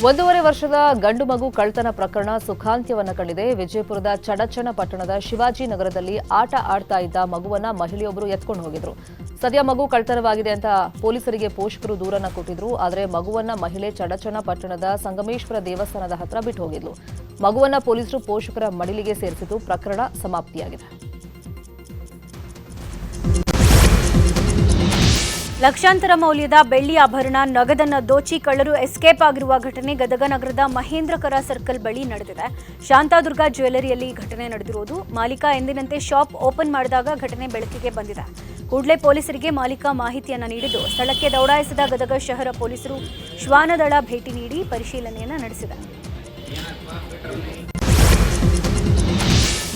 ಒಂದೂವರೆ ವರ್ಷದ ಗಂಡು ಮಗು ಕಳ್ಳತನ ಪ್ರಕರಣ ಸುಖಾಂತ್ಯವನ್ನು ಕಂಡಿದೆ. ವಿಜಯಪುರದ ಚಡಚಣ ಪಟ್ಟಣದ ಶಿವಾಜಿನಗರದಲ್ಲಿ ಆಟ ಆಡ್ತಾ ಇದ್ದ ಮಗುವನ್ನ ಮಹಿಳೆಯೊಬ್ಬರು ಎತ್ಕೊಂಡು ಹೋಗಿದ್ರು. ಸದ್ಯ ಮಗು ಕಳ್ಳತನವಾಗಿದೆ ಅಂತ ಪೊಲೀಸರಿಗೆ ಪೋಷಕರು ದೂರನ್ನ ಕೊಟ್ಟಿದ್ರು. ಆದರೆ ಮಗುವನ್ನ ಮಹಿಳೆ ಚಡಚಣ ಪಟ್ಟಣದ ಸಂಗಮೇಶ್ವರ ದೇವಸ್ಥಾನದ ಹತ್ರ ಬಿಟ್ಟು ಹೋಗಿದ್ಲು. ಮಗುವನ್ನ ಪೊಲೀಸರು ಪೋಷಕರ ಮಡಿಲಿಗೆ ಸೇರಿಸಿದ್ದು ಪ್ರಕರಣ ಸಮಾಪ್ತಿಯಾಗಿದೆ. ಲಕ್ಷಾಂತರ ಮೌಲ್ಯದ ಬೆಳ್ಳಿ ಆಭರಣ ನಗದನ್ನು ದೋಚಿ ಕಳ್ಳರು ಎಸ್ಕೇಪ್ ಆಗಿರುವ ಘಟನೆ ಗದಗ ನಗರದ ಮಹೇಂದ್ರಕರ ಸರ್ಕಲ್ ಬಳಿ ನಡೆದಿದೆ. ಶಾಂತಾದುರ್ಗ ಜ್ಯುವೆಲರಿಯಲ್ಲಿ ಘಟನೆ ನಡೆದಿರುವುದು. ಮಾಲೀಕ ಎಂದಿನಂತೆ ಶಾಪ್ ಓಪನ್ ಮಾಡಿದಾಗ ಘಟನೆ ಬೆಳಕಿಗೆ ಬಂದಿದೆ. ಕೂಡಲೇ ಪೊಲೀಸರಿಗೆ ಮಾಲೀಕ ಮಾಹಿತಿಯನ್ನು ನೀಡಿದ್ದು ಸ್ಥಳಕ್ಕೆ ದೌಡಾಯಿಸಿದ ಗದಗ ಶಹರ ಪೊಲೀಸರು ಶ್ವಾನದಳ ಭೇಟಿ ನೀಡಿ ಪರಿಶೀಲನೆಯನ್ನು ನಡೆಸಿದೆ.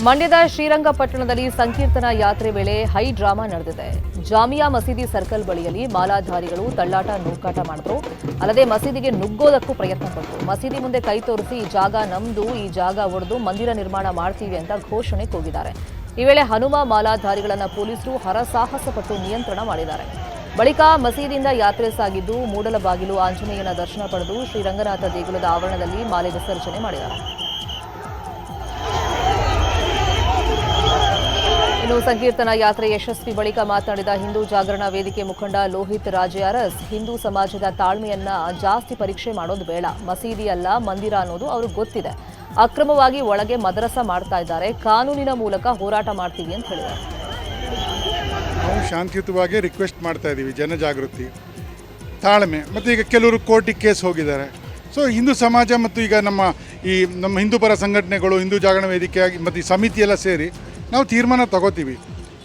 ಮಂಡ್ಯದ ಶ್ರೀರಂಗಪಟ್ಟಣದಲ್ಲಿ ಸಂಕೀರ್ತನಾ ಯಾತ್ರೆ ವೇಳೆ ಹೈ ಡ್ರಾಮಾ ನಡೆದಿದೆ. ಜಾಮಿಯಾ ಮಸೀದಿ ಸರ್ಕಲ್ ಬಳಿಯಲ್ಲಿ ಮಾಲಾಧಾರಿಗಳು ತಳ್ಳಾಟ ನೂಕಾಟ ಮಾಡಿದ್ರು. ಅಲ್ಲದೆ ಮಸೀದಿಗೆ ನುಗ್ಗೋದಕ್ಕೂ ಪ್ರಯತ್ನ ಪಟ್ಟರು. ಮಸೀದಿ ಮುಂದೆ ಕೈ ತೋರಿಸಿ ಈ ಜಾಗ ನಮ್ದು, ಈ ಜಾಗ ಒಡೆದು ಮಂದಿರ ನಿರ್ಮಾಣ ಮಾಡ್ತೀವಿ ಅಂತ ಘೋಷಣೆ ಕೂಗಿದ್ದಾರೆ. ಈ ವೇಳೆ ಹನುಮ ಮಾಲಾಧಾರಿಗಳನ್ನ ಪೊಲೀಸರು ಹರಸಾಹಸ ಪಟ್ಟು ನಿಯಂತ್ರಣ ಮಾಡಿದ್ದಾರೆ. ಬಳಿಕ ಮಸೀದಿಯಿಂದ ಯಾತ್ರೆ ಸಾಗಿದ್ದು ಮೂಡಲಬಾಗಿಲು ಆಂಜನೇಯನ ದರ್ಶನ ಪಡೆದು ಶ್ರೀರಂಗನಾಥ ದೇಗುಲದ ಆವರಣದಲ್ಲಿ ಮಾಲೆ ವಿಸರ್ಜನೆ ಮಾಡಿದ್ದಾರೆ. ಇನ್ನು ಸಂಕೀರ್ತನಾ ಯಾತ್ರೆ ಯಶಸ್ವಿ ಬಳಿಕ ಮಾತನಾಡಿದ ಹಿಂದೂ ಜಾಗರಣ ವೇದಿಕೆ ಮುಖಂಡ ಲೋಹಿತ್ ರಾಜೆ ಅರಸ್, ಹಿಂದೂ ಸಮಾಜದ ತಾಳ್ಮೆಯನ್ನ ಜಾಸ್ತಿ ಪರೀಕ್ಷೆ ಮಾಡೋದು ಬೇಡ. ಮಸೀದಿ ಅಲ್ಲ ಮಂದಿರ ಅನ್ನೋದು ಅವ್ರಿಗೆ ಗೊತ್ತಿದೆ. ಅಕ್ರಮವಾಗಿ ಒಳಗೆ ಮದರಸ ಮಾಡ್ತಾ ಇದ್ದಾರೆ. ಕಾನೂನಿನ ಮೂಲಕ ಹೋರಾಟ ಮಾಡ್ತೀವಿ ಅಂತ ಹೇಳಿದ್ದಾರೆ. ನಾವು ಶಾಂತಿಯುತವಾಗಿ ರಿಕ್ವೆಸ್ಟ್ ಮಾಡ್ತಾ ಇದ್ದೀವಿ, ಜನಜಾಗೃತಿ, ತಾಳ್ಮೆ. ಮತ್ತು ಈಗ ಕೆಲವರು ಕೋರ್ಟಿಗೆ ಕೇಸ್ ಹೋಗಿದ್ದಾರೆ. ಸೊ ಹಿಂದೂ ಸಮಾಜ ಮತ್ತು ಈಗ ನಮ್ಮ ಹಿಂದೂ ಪರ ಸಂಘಟನೆಗಳು, ಹಿಂದೂ ಜಾಗರಣ ವೇದಿಕೆ ಮತ್ತು ಈ ಸಮಿತಿ ಎಲ್ಲ ಸೇರಿ ನಾವು ತೀರ್ಮಾನ ತಗೋತೀವಿ.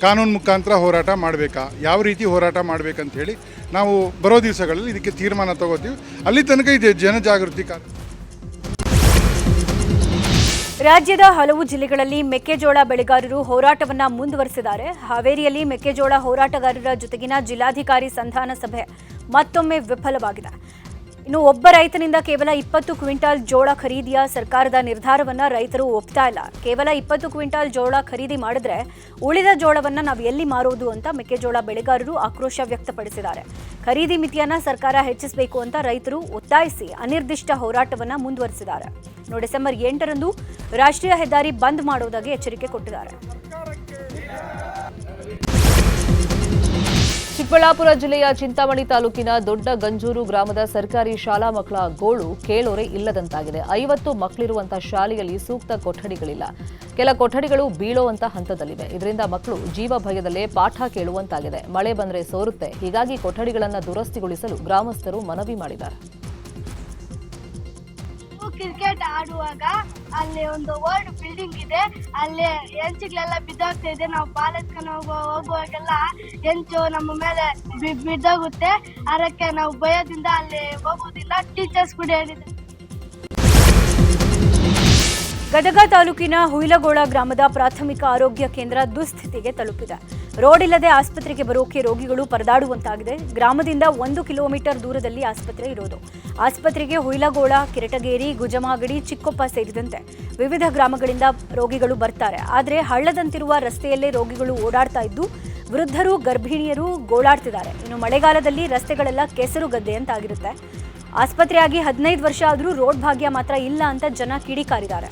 ಕಾನೂನು ಮುಖಾಂತರ ಹೋರಾಟ ಮಾಡಬೇಕಾ, ಯಾವ ರೀತಿ ಹೋರಾಟ ಮಾಡಬೇಕಂತ ಹೇಳಿ ನಾವು ಬರೋ ದಿವಸಗಳಲ್ಲಿ ಇದಕ್ಕೆ ತೀರ್ಮಾನ ತಗೋತೀವಿ. ಅಲ್ಲಿ ತನಕ ಇದೆ ಜನಜಾಗೃತಿ ರಾಜ್ಯದ ಹಲವು ಜಿಲ್ಲೆಗಳಲ್ಲಿ ಮೆಕ್ಕೆಜೋಳ ಬೆಳೆಗಾರರು ಹೋರಾಟವನ್ನ ಮುಂದುವರೆಸಿದ್ದಾರೆ. ಹಾವೇರಿಯಲ್ಲಿ ಮೆಕ್ಕೆಜೋಳ ಹೋರಾಟಗಾರರ ಜೊತೆಗಿನ ಜಿಲ್ಲಾಧಿಕಾರಿ ಸಂಧಾನ ಸಭೆ ಮತ್ತೊಮ್ಮೆ ವಿಫಲವಾಗಿದೆ. ಇನ್ನು ಒಬ್ಬ ರೈತನಿಂದ ಕೇವಲ 20 ಕ್ವಿಂಟಾಲ್ ಜೋಳ ಖರೀದಿಯ ಸರ್ಕಾರದ ನಿರ್ಧಾರವನ್ನ ರೈತರು ಒಪ್ತಾ ಇಲ್ಲ. ಕೇವಲ 20 ಕ್ವಿಂಟಾಲ್ ಜೋಳ ಖರೀದಿ ಮಾಡಿದ್ರೆ ಉಳಿದ ಜೋಳವನ್ನ ನಾವು ಎಲ್ಲಿ ಮಾರೋದು ಅಂತ ಮೆಕ್ಕೆಜೋಳ ಬೆಳೆಗಾರರು ಆಕ್ರೋಶ ವ್ಯಕ್ತಪಡಿಸಿದ್ದಾರೆ. ಖರೀದಿ ಮಿತಿಯನ್ನ ಸರ್ಕಾರ ಹೆಚ್ಚಿಸಬೇಕು ಅಂತ ರೈತರು ಒತ್ತಾಯಿಸಿ ಅನಿರ್ದಿಷ್ಟ ಹೋರಾಟವನ್ನ ಮುಂದುವರೆಸಿದ್ದಾರೆ. ಡಿಸೆಂಬರ್ 8ರಂದು ರಾಷ್ಟ್ರೀಯ ಹೆದ್ದಾರಿ ಬಂದ್ ಮಾಡೋದಾಗಿ ಎಚ್ಚರಿಕೆ ಕೊಟ್ಟಿದ್ದಾರೆ. ಚಿಕ್ಕಬಳ್ಳಾಪುರ ಜಿಲ್ಲೆಯ ಚಿಂತಾಮಣಿ ತಾಲೂಕಿನ ದೊಡ್ಡ ಗಂಜೂರು ಗ್ರಾಮದ ಸರ್ಕಾರಿ ಶಾಲಾ ಮಕ್ಕಳ ಗೋಳು ಕೇಳೋರೆ ಇಲ್ಲದಂತಾಗಿದೆ. 50 ಮಕ್ಕಳಿರುವಂತಹ ಶಾಲೆಯಲ್ಲಿ ಸೂಕ್ತ ಕೊಠಡಿಗಳಿಲ್ಲ. ಕೆಲ ಕೊಠಡಿಗಳು ಬೀಳುವಂತ ಹಂತದಲ್ಲಿವೆ. ಇದರಿಂದ ಮಕ್ಕಳು ಜೀವ ಭಯದಲ್ಲೇ ಪಾಠ ಕೇಳುವಂತಾಗಿದೆ. ಮಳೆ ಬಂದರೆ ಸೋರುತ್ತೆ. ಹೀಗಾಗಿ ಕೊಠಡಿಗಳನ್ನು ದುರಸ್ತಿಗೊಳಿಸಲು ಗ್ರಾಮಸ್ಥರು ಮನವಿ ಮಾಡಿದ್ದಾರೆ. ಕ್ರಿಕೆಟ್ ಆಡುವಾಗ ಅಲ್ಲಿ ಒಂದು ಓಲ್ಡ್ ಬಿಲ್ಡಿಂಗ್ ಇದೆ, ಅಲ್ಲಿ ಹೆಂಚುಗಳೆಲ್ಲ ಬಿದ್ದೋಗ್ತಾ ಇದೆ. ನಾವು ಬಾಲ್ ಎತ್ಕೊಂಡು ಹೋಗುವಾಗೆಲ್ಲ ಹೆಂಚು ನಮ್ಮ ಮೇಲೆ ಬಿದ್ದೋಗುತ್ತೆ. ಅದಕ್ಕೆ ನಾವು ಭಯದಿಂದ ಅಲ್ಲಿ ಹೋಗುವುದಿಲ್ಲ. ಟೀಚರ್ಸ್ ಕೂಡ ಹೇಳಿದ್ದಾರೆ. ಗದಗ ತಾಲೂಕಿನ ಹುಯಿಲಗೋಳ ಗ್ರಾಮದ ಪ್ರಾಥಮಿಕ ಆರೋಗ್ಯ ಕೇಂದ್ರ ದುಸ್ಥಿತಿಗೆ ತಲುಪಿದೆ. ರೋಡ್ ಇಲ್ಲದೆ ಆಸ್ಪತ್ರೆಗೆ ಬರೋಕೆ ರೋಗಿಗಳು ಪರದಾಡುವಂತಾಗಿದೆ. ಗ್ರಾಮದಿಂದ 1 ಕಿಲೋಮೀಟರ್ ದೂರದಲ್ಲಿ ಆಸ್ಪತ್ರೆ ಇರೋದು. ಆಸ್ಪತ್ರೆಗೆ ಹುಯಿಲಗೋಳ, ಕಿರಟಗೇರಿ, ಗುಜಮಾಗಡಿ, ಚಿಕ್ಕೊಪ್ಪ ಸೇರಿದಂತೆ ವಿವಿಧ ಗ್ರಾಮಗಳಿಂದ ರೋಗಿಗಳು ಬರ್ತಾರೆ. ಆದರೆ ಹಳ್ಳದಂತಿರುವ ರಸ್ತೆಯಲ್ಲೇ ರೋಗಿಗಳು ಓಡಾಡ್ತಾ ಇದ್ದು ವೃದ್ಧರು, ಗರ್ಭಿಣಿಯರು ಗೋಳಾಡ್ತಿದ್ದಾರೆ. ಇನ್ನು ಮಳೆಗಾಲದಲ್ಲಿ ರಸ್ತೆಗಳೆಲ್ಲ ಕೆಸರು ಗದ್ದೆ ಅಂತಾಗಿರುತ್ತೆ. ಆಸ್ಪತ್ರೆಯಾಗಿ 15 ವರ್ಷ ಆದರೂ ರೋಡ್ ಭಾಗ್ಯ ಮಾತ್ರ ಇಲ್ಲ ಅಂತ ಜನ ಕಿಡಿಕಾರಿದ್ದಾರೆ.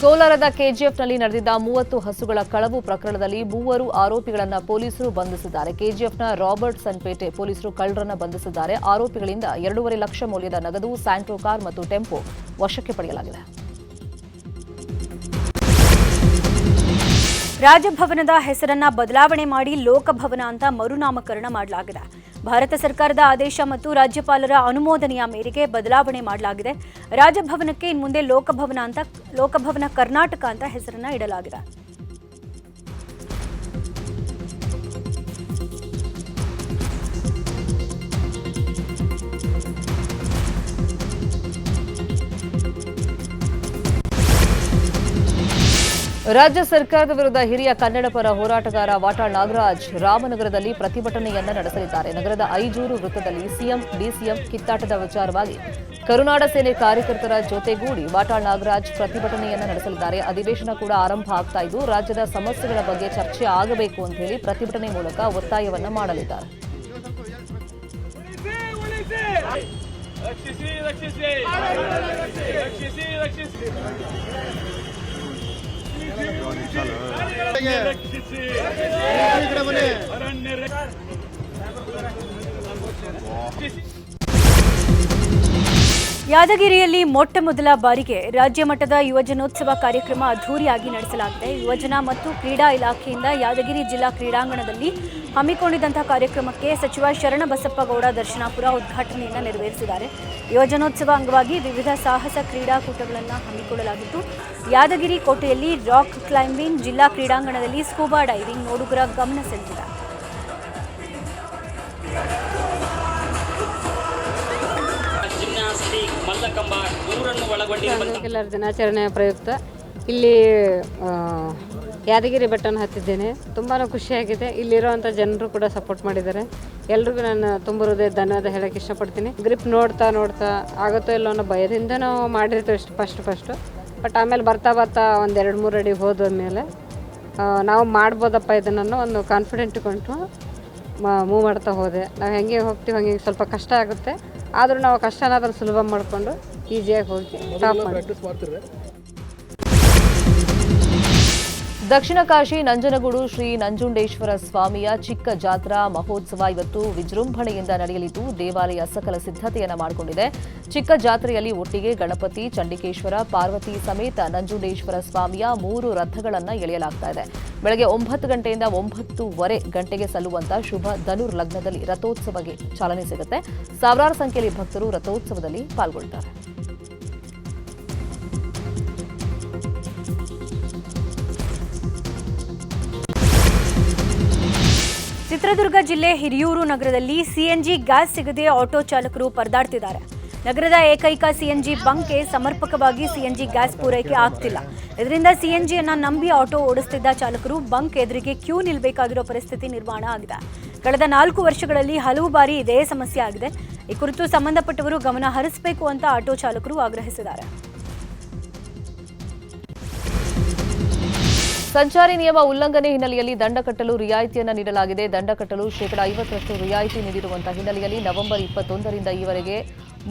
ಕೋಲಾರದ ಕೆಜಿಎಫ್ನಲ್ಲಿ ನಡೆದಿದ್ದ 30 ಹಸುಗಳ ಕಳವು ಪ್ರಕರಣದಲ್ಲಿ 3 ಆರೋಪಿಗಳನ್ನು ಪೊಲೀಸರು ಬಂಧಿಸಿದ್ದಾರೆ. ಕೆಜಿಎಫ್ನ ರಾಬರ್ಟ್ ಸನ್ಪೇಟೆ ಪೊಲೀಸರು ಕಳ್ಳರನ್ನು ಬಂಧಿಸಿದ್ದಾರೆ. ಆರೋಪಿಗಳಿಂದ 2.5 ಲಕ್ಷ ಮೌಲ್ಯದ ನಗದು, ಸ್ಯಾಂಟ್ರೋ ಕಾರ್ ಮತ್ತು ಟೆಂಪೋ ವಶಕ್ಕೆ ಪಡೆಯಲಾಗಿದೆ. ರಾಜಭವನದ ಹೆಸರನ್ನ ಬದಲಾವಣೆ ಮಾಡಿ ಲೋಕಭವನ ಅಂತ ಮರುನಾಮಕರಣ ಮಾಡಲಾಗಿದೆ. ಭಾರತ ಸರ್ಕಾರದ ಆದೇಶ ಮತ್ತು ರಾಜ್ಯಪಾಲರ ಅನುಮೋದನೆಯ ಮೇರೆಗೆ ಬದಲಾವಣೆ ಮಾಡಲಾಗಿದೆ. ರಾಜಭವನಕ್ಕೆ ಇನ್ಮುಂದೆ ಲೋಕಭವನ ಕರ್ನಾಟಕ ಅಂತ ಹೆಸರನ್ನ ಇಡಲಾಗಿದೆ. ರಾಜ್ಯ ಸರ್ಕಾರದ ವಿರುದ್ಧ ಹಿರಿಯ ಕನ್ನಡ ಪರ ಹೋರಾಟಗಾರ ವಾಟಾಳ್ ನಾಗರಾಜ್ ರಾಮನಗರದಲ್ಲಿ ಪ್ರತಿಭಟನೆಯನ್ನ ನಡೆಸಲಿದ್ದಾರೆ. ನಗರದ ಐಜೂರು ವೃತ್ತದಲ್ಲಿ ಸಿಎಂ ಡಿಸಿಎಂ ಕಿತ್ತಾಟದ ವಿಚಾರವಾಗಿ ಕರುನಾಡ ಸೇನೆ ಕಾರ್ಯಕರ್ತರ ಜೊತೆಗೂಡಿ ವಾಟಾಳ್ ನಾಗರಾಜ್ ಪ್ರತಿಭಟನೆಯನ್ನ ನಡೆಸಲಿದ್ದಾರೆ. ಅಧಿವೇಶನ ಕೂಡ ಆರಂಭ ಆಗ್ತಾ ಇದ್ದು ರಾಜ್ಯದ ಸಮಸ್ಯೆಗಳ ಬಗ್ಗೆ ಚರ್ಚೆ ಆಗಬೇಕು ಅಂತ ಹೇಳಿ ಪ್ರತಿಭಟನೆ ಮೂಲಕ ಒತ್ತಾಯವನ್ನ ಮಾಡಲಿದ್ದಾರೆ. ರಕ್ಷಿಸಿ ರಕ್ಷಿಸಿ ರಕ್ಷಿಸಿ ರಕ್ಷಿಸಿ ರಕ್ಷಿಸಿ ಅರಣ್ಯ ಯಾದಗಿರಿಯಲ್ಲಿ ಮೊಟ್ಟ ಮೊದಲ ಬಾರಿಗೆ ರಾಜ್ಯ ಮಟ್ಟದ ಯುವಜನೋತ್ಸವ ಕಾರ್ಯಕ್ರಮ ಅದ್ಧೂರಿಯಾಗಿ ನಡೆಸಲಾಗಿದೆ. ಯುವಜನ ಮತ್ತು ಕ್ರೀಡಾ ಇಲಾಖೆಯಿಂದ ಯಾದಗಿರಿ ಜಿಲ್ಲಾ ಕ್ರೀಡಾಂಗಣದಲ್ಲಿ ಹಮ್ಮಿಕೊಂಡಿದ್ದಂತಹ ಕಾರ್ಯಕ್ರಮಕ್ಕೆ ಸಚಿವ ಶರಣಬಸಪ್ಪಗೌಡ ದರ್ಶನಾಪುರ ಉದ್ಘಾಟನೆಯನ್ನು ನೆರವೇರಿಸಿದ್ದಾರೆ. ಯುವಜನೋತ್ಸವ ಅಂಗವಾಗಿ ವಿವಿಧ ಸಾಹಸ ಕ್ರೀಡಾಕೂಟಗಳನ್ನು ಹಮ್ಮಿಕೊಳ್ಳಲಾಗಿದ್ದು, ಯಾದಗಿರಿ ಕೋಟೆಯಲ್ಲಿ ರಾಕ್ ಕ್ಲೈಂಬಿಂಗ್, ಜಿಲ್ಲಾ ಕ್ರೀಡಾಂಗಣದಲ್ಲಿ ಸ್ಕೂಬಾ ಡೈವಿಂಗ್ ನೋಡುಗರ ಗಮನ ಸೆಳೆದಿದೆ. ಎಲ್ಲರ ದಿನಾಚರಣೆಯ ಪ್ರಯುಕ್ತ ಇಲ್ಲಿ ಯಾದಗಿರಿ ಬೆಟ್ಟವನ್ನು ಹತ್ತಿದ್ದೇನೆ. ತುಂಬಾ ಖುಷಿಯಾಗಿದೆ. ಇಲ್ಲಿರುವಂಥ ಜನರು ಕೂಡ ಸಪೋರ್ಟ್ ಮಾಡಿದ್ದಾರೆ. ಎಲ್ರಿಗೂ ನಾನು ತುಂಬ ಹೃದಯ ಧನ್ಯವಾದ ಹೇಳೋಕ್ಕೆ ಇಷ್ಟಪಡ್ತೀನಿ. ಗ್ರಿಪ್ ನೋಡ್ತಾ ಆಗುತ್ತೋ ಇಲ್ಲೋ ಅನ್ನೋ ಭಯದಿಂದ ನಾವು ಮಾಡಿರ್ತೀವಿ ಫಸ್ಟು ಬಟ್ ಆಮೇಲೆ ಬರ್ತಾ ಒಂದು 2-3 ಅಡಿ ಹೋದ ಮೇಲೆ ನಾವು ಮಾಡ್ಬೋದಪ್ಪ ಇದನ್ನು ಒಂದು ಕಾನ್ಫಿಡೆಂಟ್ ಕೊಂಡು ಮೂವ್ ಮಾಡ್ತಾ ಹೋದೆ. ನಾವು ಹೆಂಗೆ ಹೋಗ್ತೀವಿ ಹಂಗೆ ಸ್ವಲ್ಪ ಕಷ್ಟ ಆಗುತ್ತೆ, ಆದರೂ ನಾವು ಕಷ್ಟನಾದ್ರೂ ಸುಲಭ ಮಾಡಿಕೊಂಡು ಈಸಿಯಾಗಿ ಹೋಗಿ ಟಾಪ್ ಮಾಡ್ತೀವಿ. ದಕ್ಷಿಣ ಕಾಶಿ ನಂಜನಗೂಡು ಶ್ರೀ ನಂಜುಂಡೇಶ್ವರ ಸ್ವಾಮಿಯ ಚಿಕ್ಕ ಜಾತ್ರಾ ಮಹೋತ್ಸವ ಇವತ್ತು ವಿಜೃಂಭಣೆಯಿಂದ ನಡೆಯಲಿದ್ದು, ದೇವಾಲಯ ಸಕಲ ಸಿದ್ಧತೆಯನ್ನು ಮಾಡಿಕೊಂಡಿದೆ. ಚಿಕ್ಕ ಜಾತ್ರೆಯಲ್ಲಿ ಒಟ್ಟಿಗೆ ಗಣಪತಿ, ಚಂಡಿಕೇಶ್ವರ, ಪಾರ್ವತಿ ಸಮೇತ ನಂಜುಂಡೇಶ್ವರ ಸ್ವಾಮಿಯ 3 ರಥಗಳನ್ನು ಎಳೆಯಲಾಗ್ತಾ ಇದೆ. ಬೆಳಗ್ಗೆ 9 ಗಂಟೆಯಿಂದ 9:15 ಗಂಟೆಗೆ ಸಲ್ಲುವಂತಹ ಶುಭ ಧನುರ್ ಲಗ್ನದಲ್ಲಿ ರಥೋತ್ಸವಕ್ಕೆ ಚಾಲನೆ ಸಿಗುತ್ತೆ. ಸಾವಿರಾರು ಸಂಖ್ಯೆಯಲ್ಲಿ ಭಕ್ತರು ರಥೋತ್ಸವದಲ್ಲಿ ಪಾಲ್ಗೊಳ್ಳುತ್ತಾರೆ. ಚಿತ್ರದುರ್ಗ ಜಿಲ್ಲೆ ಹಿರಿಯೂರು ನಗರದಲ್ಲಿ ಸಿಎನ್ಜಿ ಗ್ಯಾಸ್ ಸಿಗದೆ ಆಟೋ ಚಾಲಕರು ಪರದಾಡ್ತಿದ್ದಾರೆ. ನಗರದ ಏಕೈಕ ಸಿಎನ್ಜಿ ಬಂಕ್ಗೆ ಸಮರ್ಪಕವಾಗಿ ಸಿಎನ್ಜಿ ಗ್ಯಾಸ್ ಪೂರೈಕೆ ಆಗ್ತಿಲ್ಲ. ಇದರಿಂದ ಸಿಎನ್ಜಿಯನ್ನು ನಂಬಿ ಆಟೋ ಓಡಿಸುತ್ತಿದ್ದ ಚಾಲಕರು ಬಂಕ್ ಎದುರಿಗೆ ಕ್ಯೂ ನಿಲ್ಲಬೇಕಾಗಿರೋ ಪರಿಸ್ಥಿತಿ ನಿರ್ಮಾಣ ಆಗಿದೆ. ಕಳೆದ 4 ವರ್ಷಗಳಲ್ಲಿ ಹಲವು ಬಾರಿ ಇದೇ ಸಮಸ್ಯೆ ಆಗಿದೆ. ಈ ಕುರಿತು ಸಂಬಂಧಪಟ್ಟವರು ಗಮನ ಹರಿಸಬೇಕು ಅಂತ ಆಟೋ ಚಾಲಕರು ಆಗ್ರಹಿಸಿದ್ದಾರೆ. ಸಂಚಾರಿ ನಿಯಮ ಉಲ್ಲಂಘನೆ ಹಿನ್ನೆಲೆಯಲ್ಲಿ ದಂಡ ಕಟ್ಟಲು ರಿಯಾಯಿತಿಯನ್ನು ನೀಡಲಾಗಿದೆ. ದಂಡ ಕಟ್ಟಲು ಶೇಕಡಾ 50% ರಿಯಾಯಿತಿ ನೀಡಿರುವಂತಹ ಹಿನ್ನೆಲೆಯಲ್ಲಿ ನವೆಂಬರ್ 21ರಿಂದ ಈವರೆಗೆ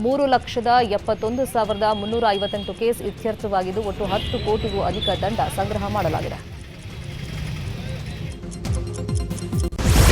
3,71,358 ಕೇಸ್ ಇತ್ಯರ್ಥವಾಗಿದ್ದು ಒಟ್ಟು 10 ಕೋಟಿಗೂ ಅಧಿಕ ದಂಡ ಸಂಗ್ರಹ ಮಾಡಲಾಗಿದೆ.